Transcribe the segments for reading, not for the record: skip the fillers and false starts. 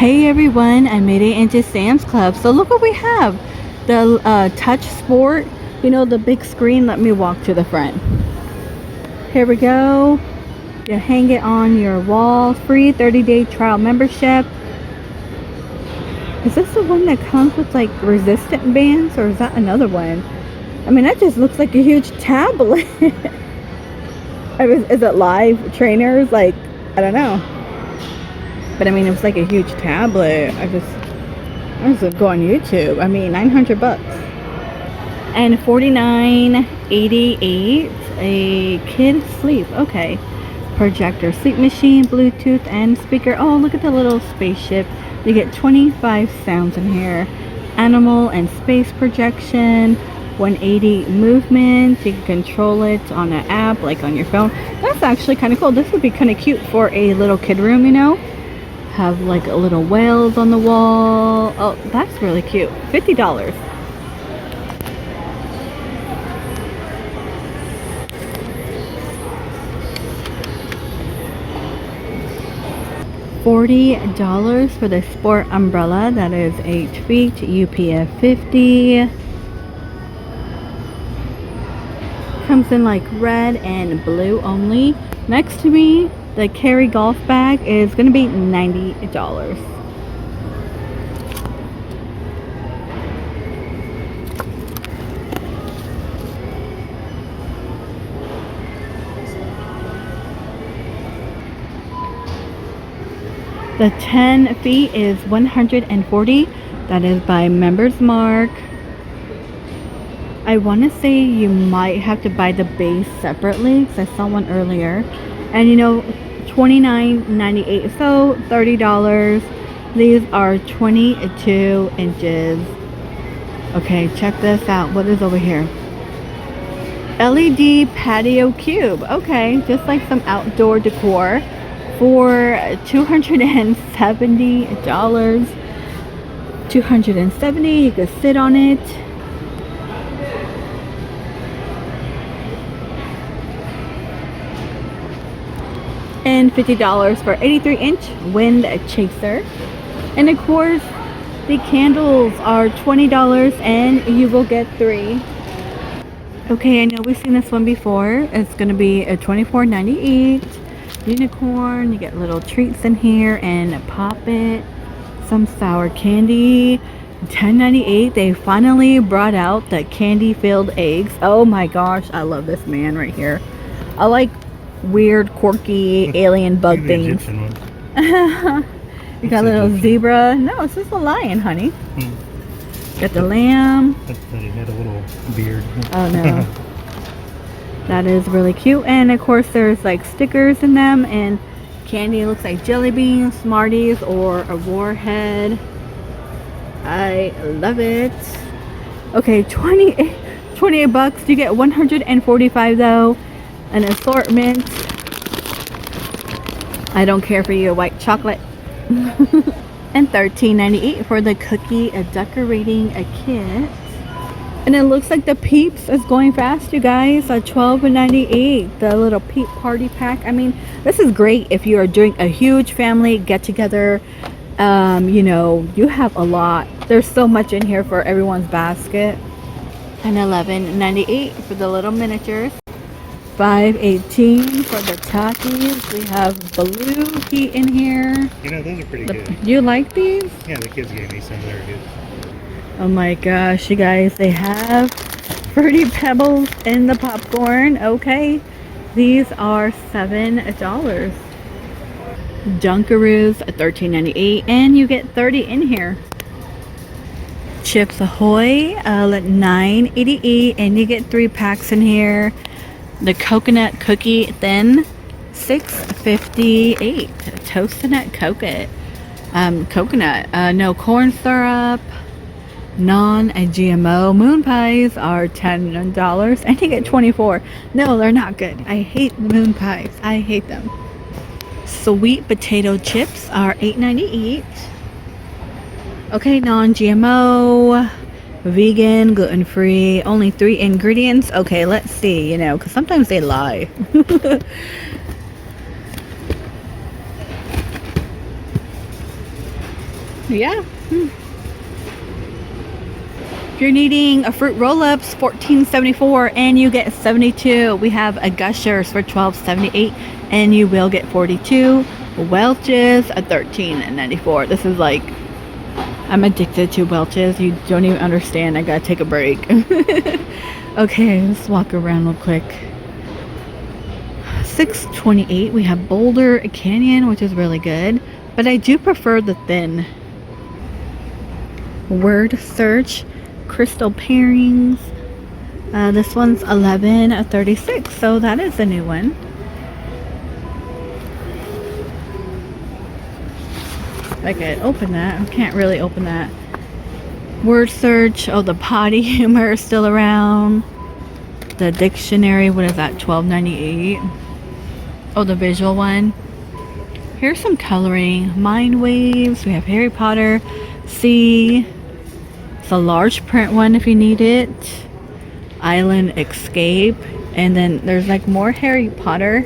Hey everyone, I made it into Sam's Club. So look what we have. The Touch Sport, the big screen. Let me walk to the front. Here we go. You hang it on your wall. Free 30-day trial membership. Is this the one that comes with like resistant bands, or is that another one? I mean, that just looks like a huge tablet. Is it live trainers? Like, I don't know. But I mean, it was like a huge tablet. I just go on YouTube. I mean, 900 bucks. And $49.88 a kid sleep. Okay. Projector, sleep machine, Bluetooth, and speaker. Oh, look at the little spaceship. You get 25 sounds in here. Animal and space projection. 180 movement. You can control it on an app, like on your phone. That's actually kind of cool. This would be kind of cute for a little kid room, Have like a little whales on the wall. Oh, that's really cute. $50. $40 for the sport umbrella. That is 8 feet, UPF 50. Comes in like red and blue only. Next to me, the carry golf bag is going to be $90. The 10 feet is $140. That is by Members Mark. I want to say you might have to buy the base separately because I saw one earlier. And $29.98, so $30. These are 22 inches. Okay, check this out. What is over here? LED patio cube. Okay, just like some outdoor decor for $270. $270. You could sit on it. And $50 for 83-inch wind chaser. And of course, the candles are $20 and you will get 3. Okay, I know we've seen this one before. It's going to be a $24.98 unicorn. You get little treats in here and pop it. Some sour candy. $10.98. They finally brought out the candy-filled eggs. Oh my gosh, I love this man right here. I like weird, quirky, alien bug things. You got a little zebra. No, it's just a lion, honey. Got the lamb. I thought he had a little beard. Oh no. That is really cute. And of course there's like stickers in them and candy. Looks like jelly beans, Smarties, or a warhead. I love it. Okay, 28 bucks. You get 145 though. An assortment. I don't care for you, white chocolate. And $13.98 for the cookie decorating a kit. And it looks like the Peeps is going fast, you guys. $12.98. The little Peep party pack. I mean, this is great if you are doing a huge family get together. You have a lot. There's so much in here for everyone's basket. And $11.98 for the little miniatures. $5.18 for the Takis. We have blue heat in here. Those are pretty good. You like these? Yeah, the kids gave me some. They're good. Oh my gosh, you guys, they have Fruity Pebbles in the popcorn. Okay, these are $7. Dunkaroos, $13.98, and you get 30 in here. Chips Ahoy, $9.88, and you get 3 packs in here. The coconut cookie thin, $6.58. Toasted nut coconut. No corn syrup. Non-GMO moon pies are $10 and you get 24. No, they're not good. I hate moon pies. I hate them. Sweet potato chips are $8.98. Okay, non-GMO. Vegan, gluten-free, only 3 ingredients. Okay, let's see, because sometimes they lie. Yeah. If you're needing a fruit roll-ups, $14.74 and you get 72. We have a Gushers for $12.78 and you will get 42. Welch's at $13.94. This is like, I'm addicted to Welch's. You don't even understand. I gotta take a break. Okay, let's walk around real quick. 628. We have Boulder Canyon, which is really good, but I do prefer the thin. Word search, crystal pairings. This one's $11.36, so that is a new one. I can open that. I can't really open that. Word search. Oh, the potty humor is still around. The dictionary, what is that? $12.98. Oh, the visual one. Here's some coloring. Mind waves. We have Harry Potter. See. It's a large print one if you need it. Island Escape. And then there's like more Harry Potter.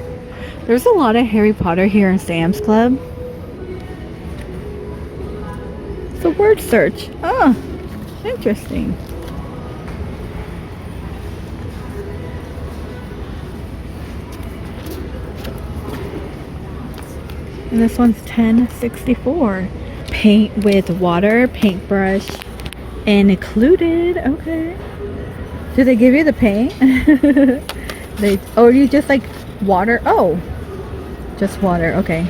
There's a lot of Harry Potter here in Sam's Club. It's a word search. Oh, interesting. And this one's $10.64. Paint with water, paintbrush included. Okay. Do they give you the paint? Or you just like water? Oh, just water. Okay.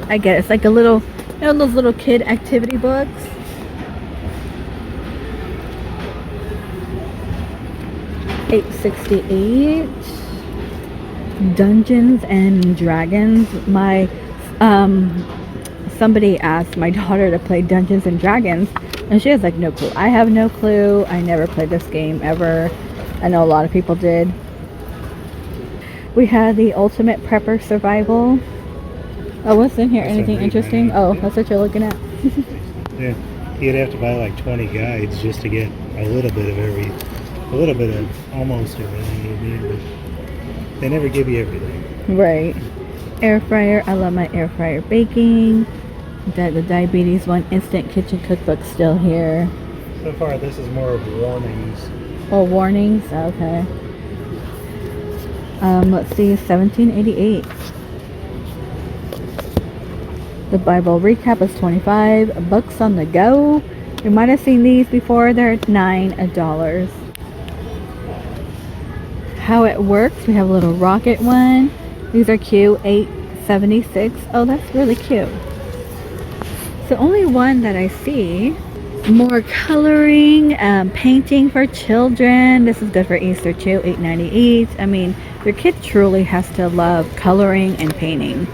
I get it. It's like a little, you know, those little kid activity books. $8.68. Dungeons and Dragons. My somebody asked my daughter to play Dungeons and Dragons and she has like no clue. I have no clue. I never played this game ever. I know a lot of people did. We had the Ultimate Prepper Survival. Oh, what's in here? That's anything interesting? Oh, that's what you're looking at. Yeah, you'd have to buy like 20 guides just to get a little bit of almost everything you need, but they never give you everything. Right. Air fryer. I love my air fryer baking. The diabetes one. Instant kitchen cookbook still here. So far, this is more of warnings. Oh, warnings. Okay. Let's see. $17.88. The Bible recap is $25. Books on the go. You might have seen these before. They're $9. How it works. We have a little rocket one. These are cute. $8.76. Oh, that's really cute. It's the only one that I see. More coloring, painting for children. This is good for Easter too. $8.98. I mean, your kid truly has to love coloring and painting.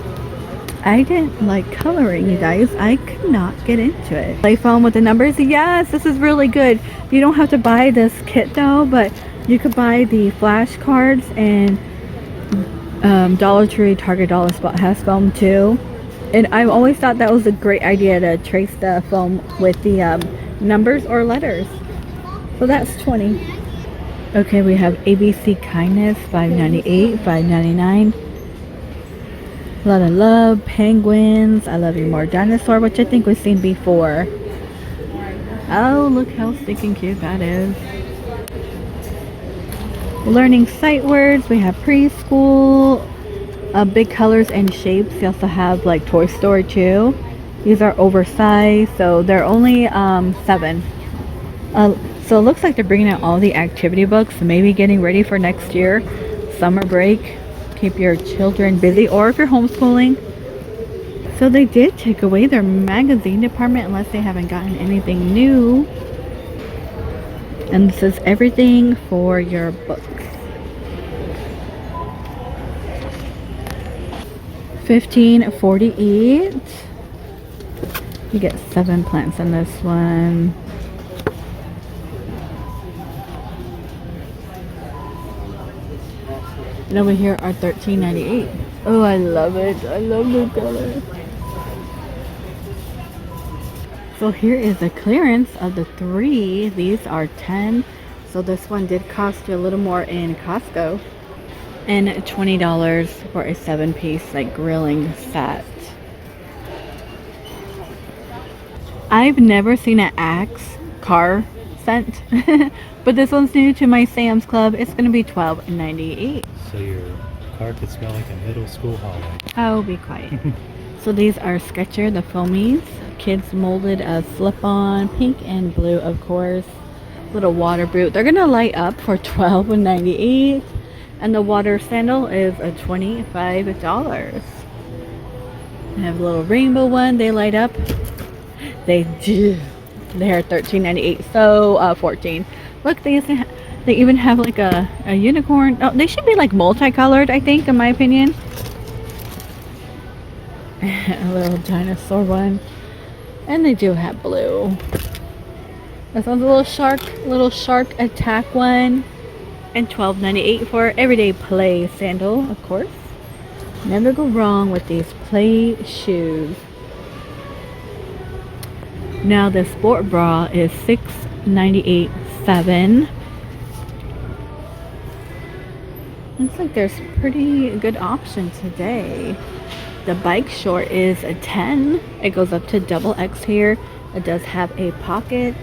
I didn't like coloring, you guys. I could not get into it. Play foam with the numbers. Yes, this is really good. You don't have to buy this kit though, but you could buy the flashcards, and Dollar Tree, Target, Dollar Spot has foam too. And I've always thought that was a great idea to trace the foam with the numbers or letters. So that's $20. Okay, we have ABC Kindness, $5.98, $5.99. A lot of love, penguins. I love you more. Dinosaur, which I think we've seen before. Oh, look how stinking cute that is. Learning sight words. We have preschool. Big colors and shapes. You also have like Toy Story 2. These are oversized, so they're only $7. So it looks like they're bringing out all the activity books, maybe getting ready for next year, summer break. Keep your children busy, or if you're homeschooling. So they did take away their magazine department unless they haven't gotten anything new. And this is everything for your books. $15.48. You get 7 plants in this one. And over here are $13.98. Oh, I love it. I love the color. So here is the clearance of the 3. These are 10. So this one did cost you a little more in Costco. And $20 for a 7-piece like grilling set. I've never seen an Axe car scent, but this one's new to my Sam's Club. It's gonna be $12.98. So your car could smell like a middle school hallway. Oh, be quiet. So these are Skechers, the foamies. Kids molded slip-on, pink and blue, of course. Little water boot. They're gonna light up for $12.98, and the water sandal is $25. I have a little rainbow one. They light up. They do. They're $13.98. So 14. Look, they even have like a unicorn. Oh, they should be like multicolored, I think, in my opinion. A little dinosaur one, and they do have blue. This one's a little shark attack one, and $12.98 for everyday play sandal, of course. Never go wrong with these play shoes. Now the sport bra is $6.98.7. Looks like there's pretty good options today. The bike short is a 10. It goes up to double X here. It does have a pocket.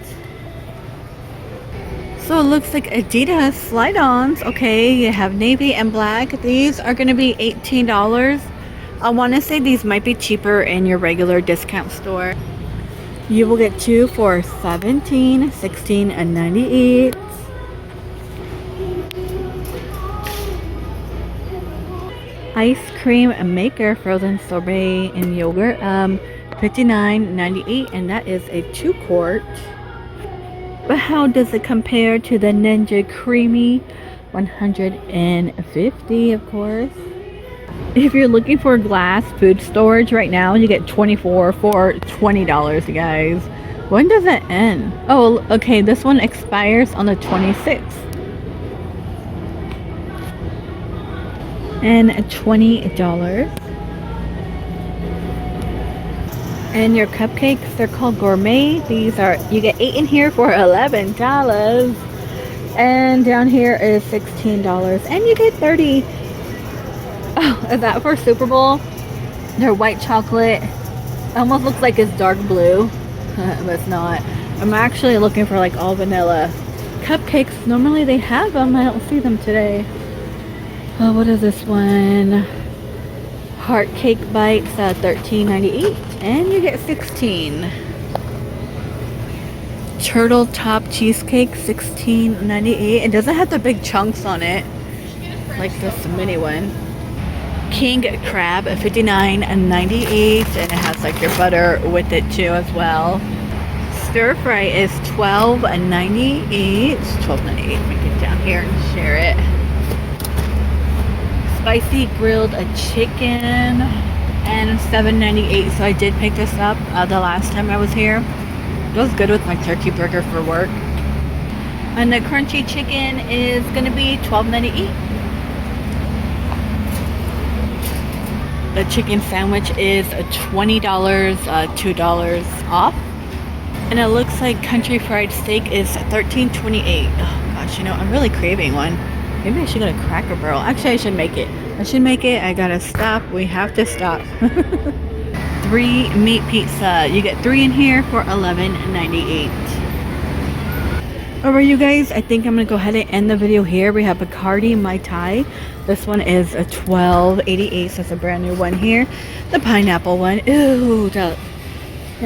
So it looks like Adidas slide-ons. Okay, you have navy and black. These are going to be $18. I want to say these might be cheaper in your regular discount store. You will get two for $17, $16, and $98. Ice cream maker frozen sorbet and yogurt, $59.98, and that is a 2-quart. But how does it compare to the Ninja Creamy? $150, of course. If you're looking for glass food storage right now, you get 24 for $20, you guys. When does it end? Oh, okay, this one expires on the 26th. And $20. And your cupcakes, they're called gourmet. These are, you get 8 in here for $11. And down here is $16. And you get 30. Oh, is that for Super Bowl? They're white chocolate. Almost looks like it's dark blue. But it's not. I'm actually looking for like all vanilla cupcakes. Normally they have them. I don't see them today. Oh, what is this one? Heart cake bites, $13.98, and you get 16. Turtle top cheesecake, $16.98. It doesn't have the big chunks on it, like this mini one. King crab, $59.98, and it has like your butter with it too as well. Stir fry is $12.98. $12.98. Let me get down here and share it. Spicy grilled chicken, and $7.98. So I did pick this up the last time I was here. It goes good with my turkey burger for work. And the crunchy chicken is gonna be $12.98. The chicken sandwich is $20, $2 off. And it looks like country fried steak is $13.28. Oh gosh, you know, I'm really craving one. Maybe I should go to Cracker Barrel. Actually, I should make it. I gotta stop. We have to stop. 3 meat pizza. You get 3 in here for $11.98. Alright, you guys, I think I'm gonna go ahead and end the video here. We have Bacardi Mai Tai. This one is a $12.88, so it's a brand new one here. The pineapple one. Ooh, that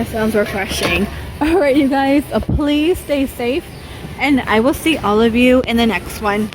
sounds refreshing. Alright, you guys, please stay safe, and I will see all of you in the next one.